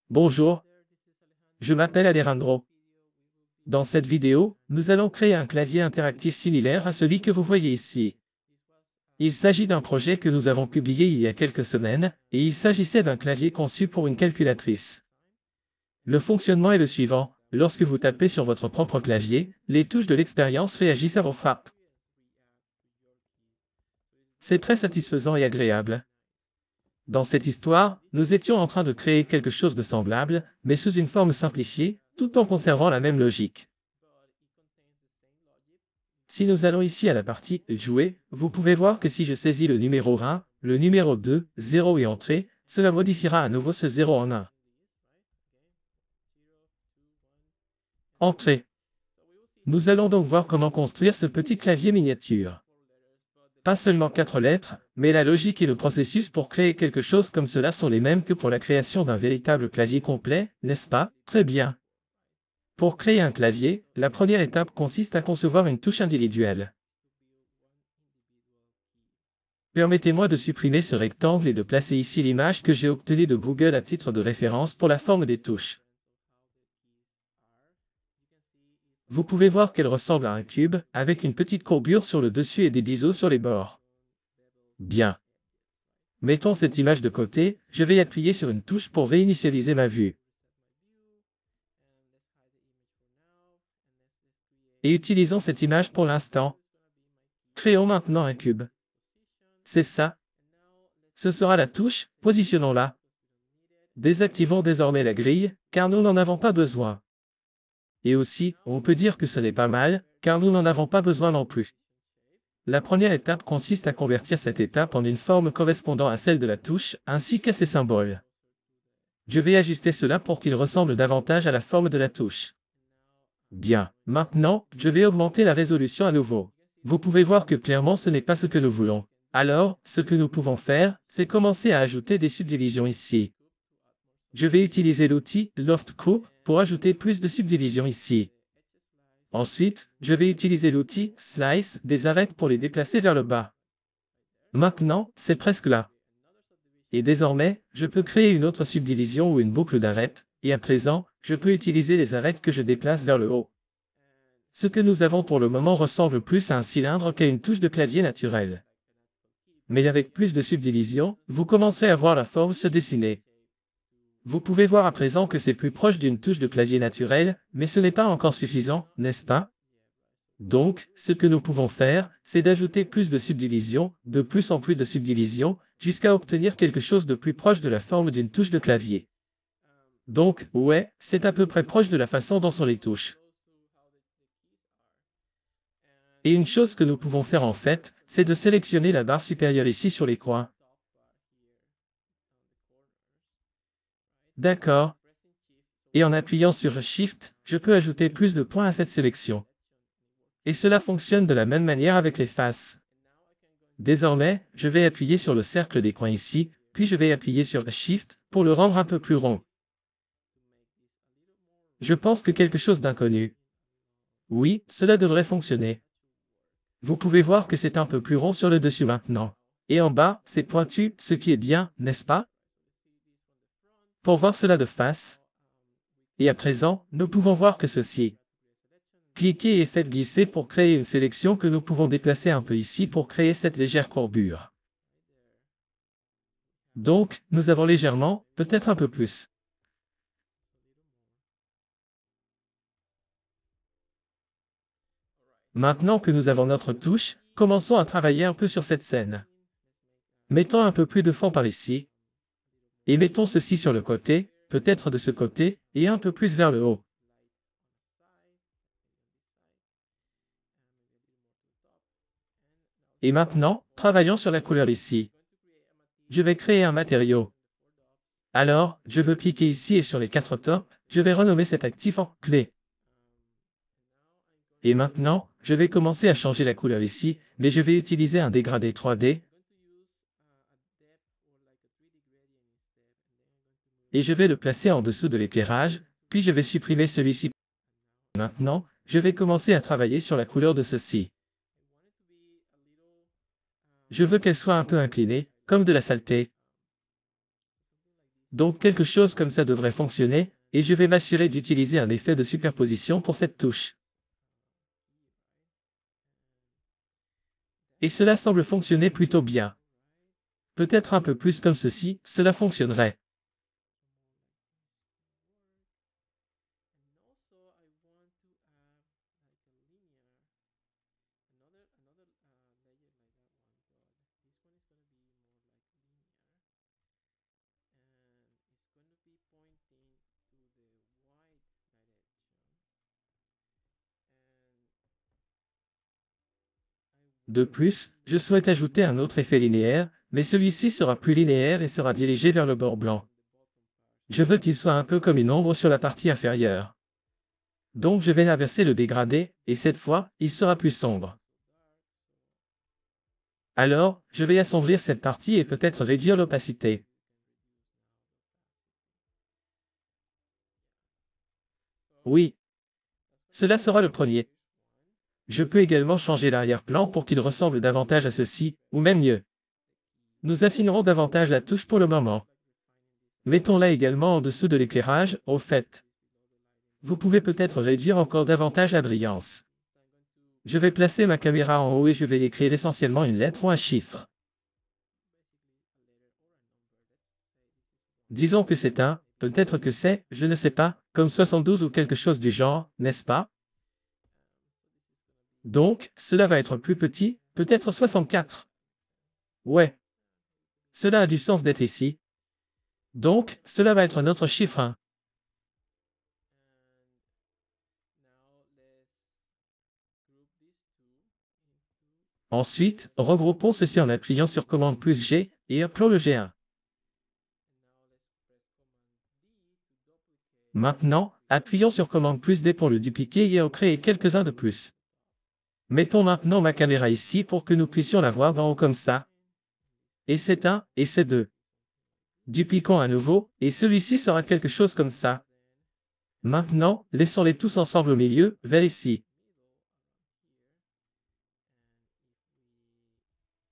Bonjour, je m'appelle Alejandro. Dans cette vidéo, nous allons créer un clavier interactif similaire à celui que vous voyez ici. Il s'agit d'un projet que nous avons publié il y a quelques semaines, et il s'agissait d'un clavier conçu pour une calculatrice. Le fonctionnement est le suivant: lorsque vous tapez sur votre propre clavier, les touches de l'expérience réagissent à vos frappes. C'est très satisfaisant et agréable. Dans cette histoire, nous étions en train de créer quelque chose de semblable, mais sous une forme simplifiée, tout en conservant la même logique. Si nous allons ici à la partie « Jouer », vous pouvez voir que si je saisis le numéro 1, le numéro 2, 0 et Entrée, cela modifiera à nouveau ce 0 en 1. Entrée. Nous allons donc voir comment construire ce petit clavier miniature. Pas seulement 4 lettres, mais la logique et le processus pour créer quelque chose comme cela sont les mêmes que pour la création d'un véritable clavier complet, n'est-ce pas? Très bien. Pour créer un clavier, la première étape consiste à concevoir une touche individuelle. Permettez-moi de supprimer ce rectangle et de placer ici l'image que j'ai obtenue de Google à titre de référence pour la forme des touches. Vous pouvez voir qu'elle ressemble à un cube, avec une petite courbure sur le dessus et des biseaux sur les bords. Bien. Mettons cette image de côté, je vais appuyer sur une touche pour réinitialiser ma vue. Et utilisons cette image pour l'instant. Créons maintenant un cube. C'est ça. Ce sera la touche, positionnons-la. Désactivons désormais la grille, car nous n'en avons pas besoin. Et aussi, on peut dire que ce n'est pas mal, car nous n'en avons pas besoin non plus. La première étape consiste à convertir cette étape en une forme correspondant à celle de la touche, ainsi qu'à ses symboles. Je vais ajuster cela pour qu'il ressemble davantage à la forme de la touche. Bien, maintenant, je vais augmenter la résolution à nouveau. Vous pouvez voir que clairement ce n'est pas ce que nous voulons. Alors, ce que nous pouvons faire, c'est commencer à ajouter des subdivisions ici. Je vais utiliser l'outil Loft Group pour ajouter plus de subdivisions ici. Ensuite, je vais utiliser l'outil Slice des arêtes pour les déplacer vers le bas. Maintenant, c'est presque là. Et désormais, je peux créer une autre subdivision ou une boucle d'arêtes, et à présent, je peux utiliser les arêtes que je déplace vers le haut. Ce que nous avons pour le moment ressemble plus à un cylindre qu'à une touche de clavier naturelle. Mais avec plus de subdivisions, vous commencerez à voir la forme se dessiner. Vous pouvez voir à présent que c'est plus proche d'une touche de clavier naturelle, mais ce n'est pas encore suffisant, n'est-ce pas? Donc, ce que nous pouvons faire, c'est d'ajouter plus de subdivisions, de plus en plus de subdivisions, jusqu'à obtenir quelque chose de plus proche de la forme d'une touche de clavier. Donc, ouais, c'est à peu près proche de la façon dont sont les touches. Et une chose que nous pouvons faire en fait, c'est de sélectionner la barre supérieure ici sur les coins. D'accord. Et en appuyant sur Shift, je peux ajouter plus de points à cette sélection. Et cela fonctionne de la même manière avec les faces. Désormais, je vais appuyer sur le cercle des coins ici, puis je vais appuyer sur Shift pour le rendre un peu plus rond. Je pense que quelque chose d'inconnu. Oui, cela devrait fonctionner. Vous pouvez voir que c'est un peu plus rond sur le dessus maintenant. Et en bas, c'est pointu, ce qui est bien, n'est-ce pas? Pour voir cela de face. Et à présent, nous pouvons voir que ceci. Cliquez et faites glisser pour créer une sélection que nous pouvons déplacer un peu ici pour créer cette légère courbure. Donc, nous avons légèrement, peut-être un peu plus. Maintenant que nous avons notre touche, commençons à travailler un peu sur cette scène. Mettons un peu plus de fond par ici. Et mettons ceci sur le côté, peut-être de ce côté, et un peu plus vers le haut. Et maintenant, travaillons sur la couleur ici. Je vais créer un matériau. Alors, je veux cliquer ici et sur les 4 tops, je vais renommer cet actif en clé. Et maintenant, je vais commencer à changer la couleur ici, mais je vais utiliser un dégradé 3D. Et je vais le placer en dessous de l'éclairage, puis je vais supprimer celui-ci. Maintenant, je vais commencer à travailler sur la couleur de ceci. Je veux qu'elle soit un peu inclinée, comme de la saleté. Donc quelque chose comme ça devrait fonctionner, et je vais m'assurer d'utiliser un effet de superposition pour cette touche. Et cela semble fonctionner plutôt bien. Peut-être un peu plus comme ceci, cela fonctionnerait. De plus, je souhaite ajouter un autre effet linéaire, mais celui-ci sera plus linéaire et sera dirigé vers le bord blanc. Je veux qu'il soit un peu comme une ombre sur la partie inférieure. Donc je vais inverser le dégradé, et cette fois, il sera plus sombre. Alors, je vais assombrir cette partie et peut-être réduire l'opacité. Oui. Cela sera le premier. Je peux également changer l'arrière-plan pour qu'il ressemble davantage à ceci, ou même mieux. Nous affinerons davantage la touche pour le moment. Mettons-la également en dessous de l'éclairage, au fait. Vous pouvez peut-être réduire encore davantage la brillance. Je vais placer ma caméra en haut et je vais écrire essentiellement une lettre ou un chiffre. Disons que c'est un, peut-être que c'est, je ne sais pas, comme 72 ou quelque chose du genre, n'est-ce pas? Donc, cela va être plus petit, peut-être 64. Ouais. Cela a du sens d'être ici. Donc, cela va être notre chiffre 1. Ensuite, regroupons ceci en appuyant sur commande plus G, et appelons le G1. Maintenant, appuyons sur commande plus D pour le dupliquer et en créer quelques-uns de plus. Mettons maintenant ma caméra ici pour que nous puissions la voir d'en haut comme ça. Et c'est un, et c'est deux. Dupliquons à nouveau, et celui-ci sera quelque chose comme ça. Maintenant, laissons-les tous ensemble au milieu, vers ici.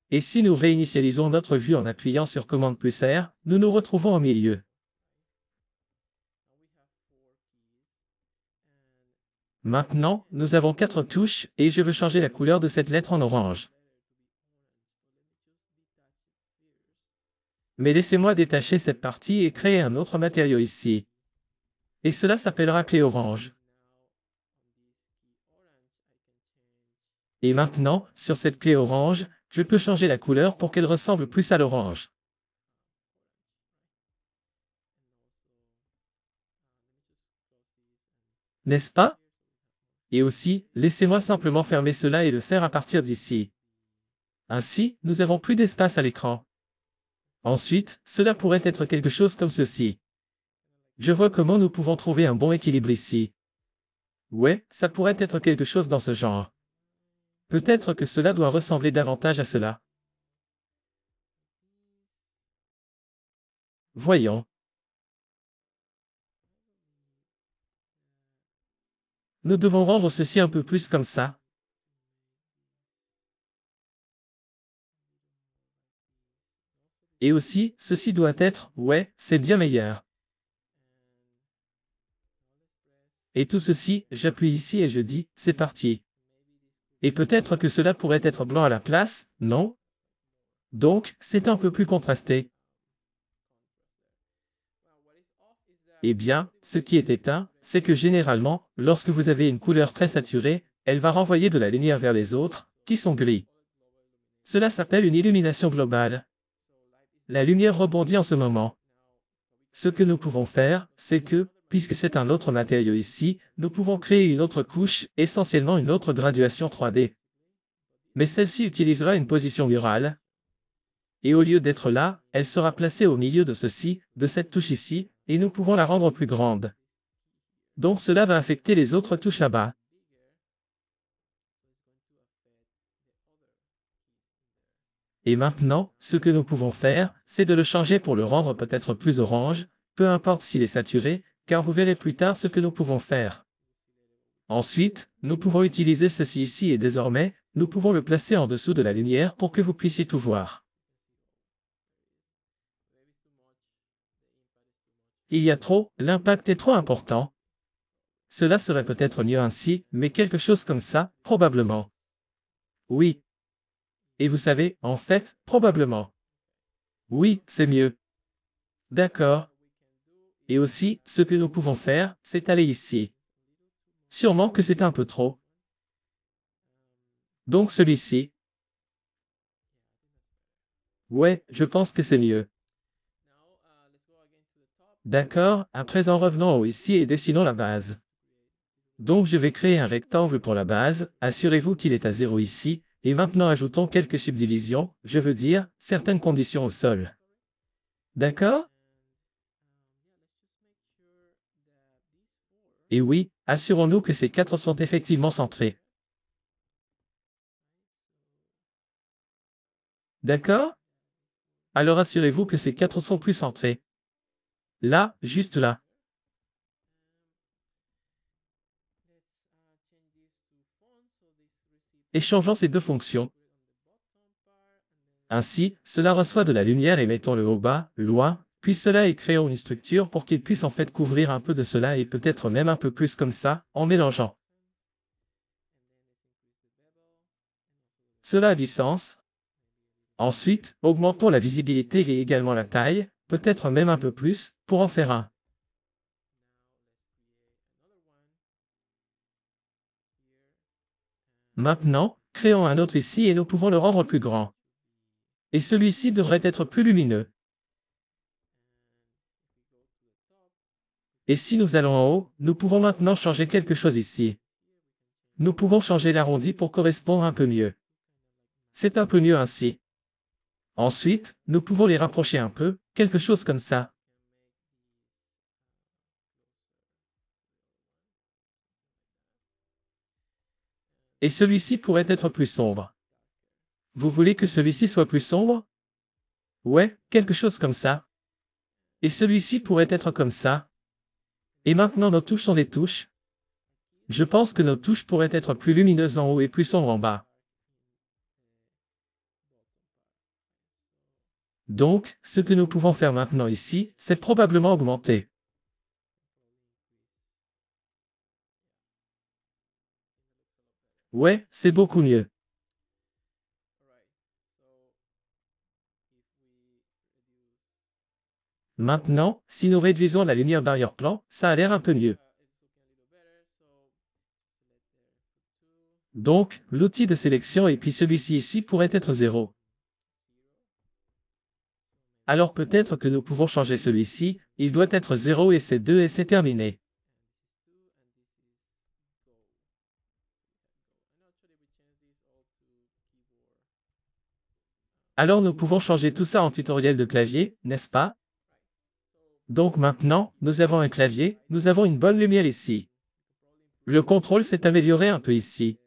Et si nous réinitialisons notre vue en appuyant sur commande plus R, nous nous retrouvons au milieu. Maintenant, nous avons 4 touches, et je veux changer la couleur de cette lettre en orange. Mais laissez-moi détacher cette partie et créer un autre matériau ici. Et cela s'appellera clé orange. Et maintenant, sur cette clé orange, je peux changer la couleur pour qu'elle ressemble plus à l'orange. N'est-ce pas? Et aussi, laissez-moi simplement fermer cela et le faire à partir d'ici. Ainsi, nous avons plus d'espace à l'écran. Ensuite, cela pourrait être quelque chose comme ceci. Je vois comment nous pouvons trouver un bon équilibre ici. Ouais, ça pourrait être quelque chose dans ce genre. Peut-être que cela doit ressembler davantage à cela. Voyons. Nous devons rendre ceci un peu plus comme ça. Et aussi, ceci doit être, ouais, c'est bien meilleur. Et tout ceci, j'appuie ici et je dis, c'est parti. Et peut-être que cela pourrait être blanc à la place, non? Donc, c'est un peu plus contrasté. Eh bien, ce qui est éteint, c'est que généralement, lorsque vous avez une couleur très saturée, elle va renvoyer de la lumière vers les autres, qui sont gris. Cela s'appelle une illumination globale. La lumière rebondit en ce moment. Ce que nous pouvons faire, c'est que, puisque c'est un autre matériau ici, nous pouvons créer une autre couche, essentiellement une autre graduation 3D. Mais celle-ci utilisera une position murale. Et au lieu d'être là, elle sera placée au milieu de ceci, de cette touche ici, et nous pouvons la rendre plus grande. Donc cela va affecter les autres touches là-bas. Et maintenant, ce que nous pouvons faire, c'est de le changer pour le rendre peut-être plus orange, peu importe s'il est saturé, car vous verrez plus tard ce que nous pouvons faire. Ensuite, nous pouvons utiliser ceci ici et désormais, nous pouvons le placer en dessous de la lumière pour que vous puissiez tout voir. Il y a trop, l'impact est trop important. Cela serait peut-être mieux ainsi, mais quelque chose comme ça, probablement. Oui. Et vous savez, en fait, probablement. Oui, c'est mieux. D'accord. Et aussi, ce que nous pouvons faire, c'est aller ici. Sûrement que c'est un peu trop. Donc celui-ci. Ouais, je pense que c'est mieux. D'accord, à présent revenons au ici et dessinons la base. Donc je vais créer un rectangle pour la base, assurez-vous qu'il est à 0 ici, et maintenant ajoutons quelques subdivisions, je veux dire, certaines conditions au sol. D'accord? Et oui, assurons-nous que ces 4 sont effectivement centrés. D'accord? Alors assurez-vous que ces 4 sont plus centrés. Là, juste là. Échangeons ces deux fonctions. Ainsi, cela reçoit de la lumière et mettons-le au bas, loin, puis cela et créons une structure pour qu'il puisse en fait couvrir un peu de cela et peut-être même un peu plus comme ça, en mélangeant. Cela a du sens. Ensuite, augmentons la visibilité et également la taille, peut-être même un peu plus, pour en faire un. Maintenant, créons un autre ici et nous pouvons le rendre plus grand. Et celui-ci devrait être plus lumineux. Et si nous allons en haut, nous pouvons maintenant changer quelque chose ici. Nous pouvons changer l'arrondi pour correspondre un peu mieux. C'est un peu mieux ainsi. Ensuite, nous pouvons les rapprocher un peu, quelque chose comme ça. Et celui-ci pourrait être plus sombre. Vous voulez que celui-ci soit plus sombre? Ouais, quelque chose comme ça. Et celui-ci pourrait être comme ça. Et maintenant nos touches sont des touches. Je pense que nos touches pourraient être plus lumineuses en haut et plus sombres en bas. Donc, ce que nous pouvons faire maintenant ici, c'est probablement augmenter. Ouais, c'est beaucoup mieux. Maintenant, si nous réduisons la lumière d'arrière-plan, ça a l'air un peu mieux. Donc, l'outil de sélection et puis celui-ci ici pourrait être 0. Alors peut-être que nous pouvons changer celui-ci, il doit être 0 et c'est 2 et c'est terminé. Alors nous pouvons changer tout ça en tutoriel de clavier, n'est-ce pas? Donc maintenant, nous avons un clavier, nous avons une bonne lumière ici. Le contrôle s'est amélioré un peu ici.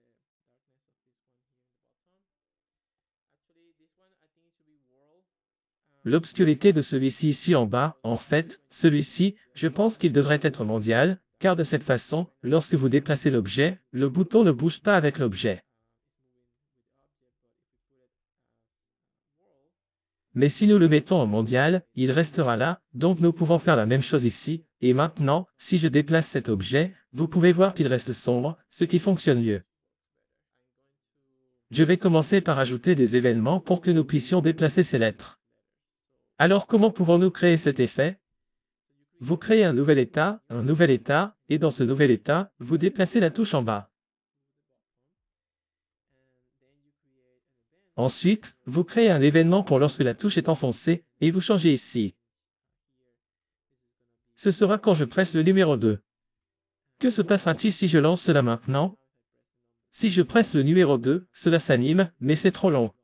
L'obscurité de celui-ci ici en bas, en fait, celui-ci, je pense qu'il devrait être mondial, car de cette façon, lorsque vous déplacez l'objet, le bouton ne bouge pas avec l'objet. Mais si nous le mettons en mondial, il restera là, donc nous pouvons faire la même chose ici, et maintenant, si je déplace cet objet, vous pouvez voir qu'il reste sombre, ce qui fonctionne mieux. Je vais commencer par ajouter des événements pour que nous puissions déplacer ces lettres. Alors comment pouvons-nous créer cet effet? Vous créez un nouvel état, et dans ce nouvel état, vous déplacez la touche en bas. Ensuite, vous créez un événement pour lorsque la touche est enfoncée, et vous changez ici. Ce sera quand je presse le numéro 2. Que se passera-t-il si je lance cela maintenant? Si je presse le numéro 2, cela s'anime, mais c'est trop long.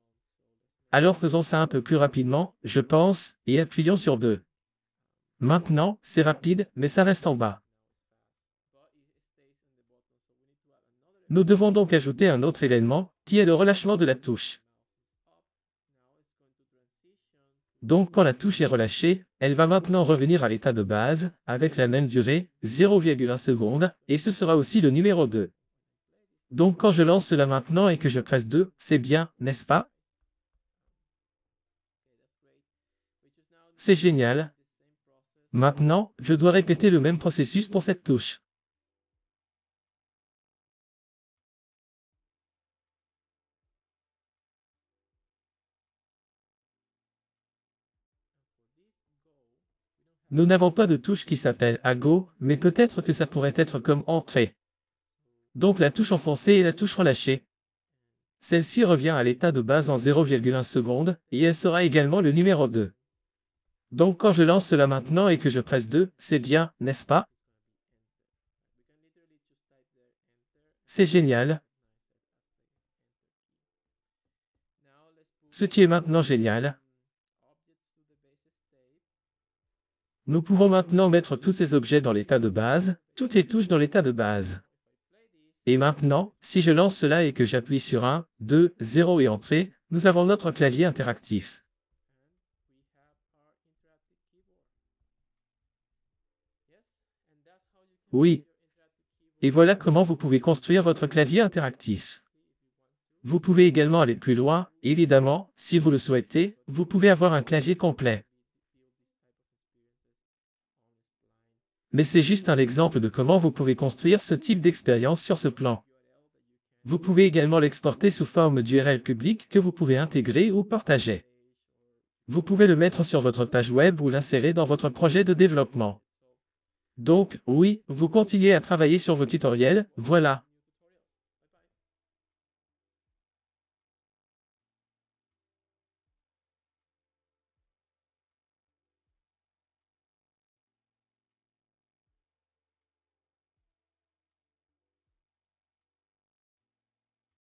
Alors faisons ça un peu plus rapidement, je pense, et appuyons sur 2. Maintenant, c'est rapide, mais ça reste en bas. Nous devons donc ajouter un autre événement, qui est le relâchement de la touche. Donc quand la touche est relâchée, elle va maintenant revenir à l'état de base, avec la même durée, 0,1 seconde, et ce sera aussi le numéro 2. Donc quand je lance cela maintenant et que je presse 2, c'est bien, n'est-ce pas? C'est génial. Maintenant, je dois répéter le même processus pour cette touche. Nous n'avons pas de touche qui s'appelle Go, mais peut-être que ça pourrait être comme Entrée. Donc la touche enfoncée et la touche relâchée. Celle-ci revient à l'état de base en 0,1 seconde, et elle sera également le numéro 2. Donc quand je lance cela maintenant et que je presse 2, c'est bien, n'est-ce pas? C'est génial. Ce qui est maintenant génial. Nous pouvons maintenant mettre tous ces objets dans l'état de base, toutes les touches dans l'état de base. Et maintenant, si je lance cela et que j'appuie sur 1, 2, 0 et Entrée, nous avons notre clavier interactif. Oui. Et voilà comment vous pouvez construire votre clavier interactif. Vous pouvez également aller plus loin, évidemment, si vous le souhaitez, vous pouvez avoir un clavier complet. Mais c'est juste un exemple de comment vous pouvez construire ce type d'expérience sur ce plan. Vous pouvez également l'exporter sous forme d'URL publique que vous pouvez intégrer ou partager. Vous pouvez le mettre sur votre page web ou l'insérer dans votre projet de développement. Donc, oui, vous continuez à travailler sur vos tutoriels, voilà.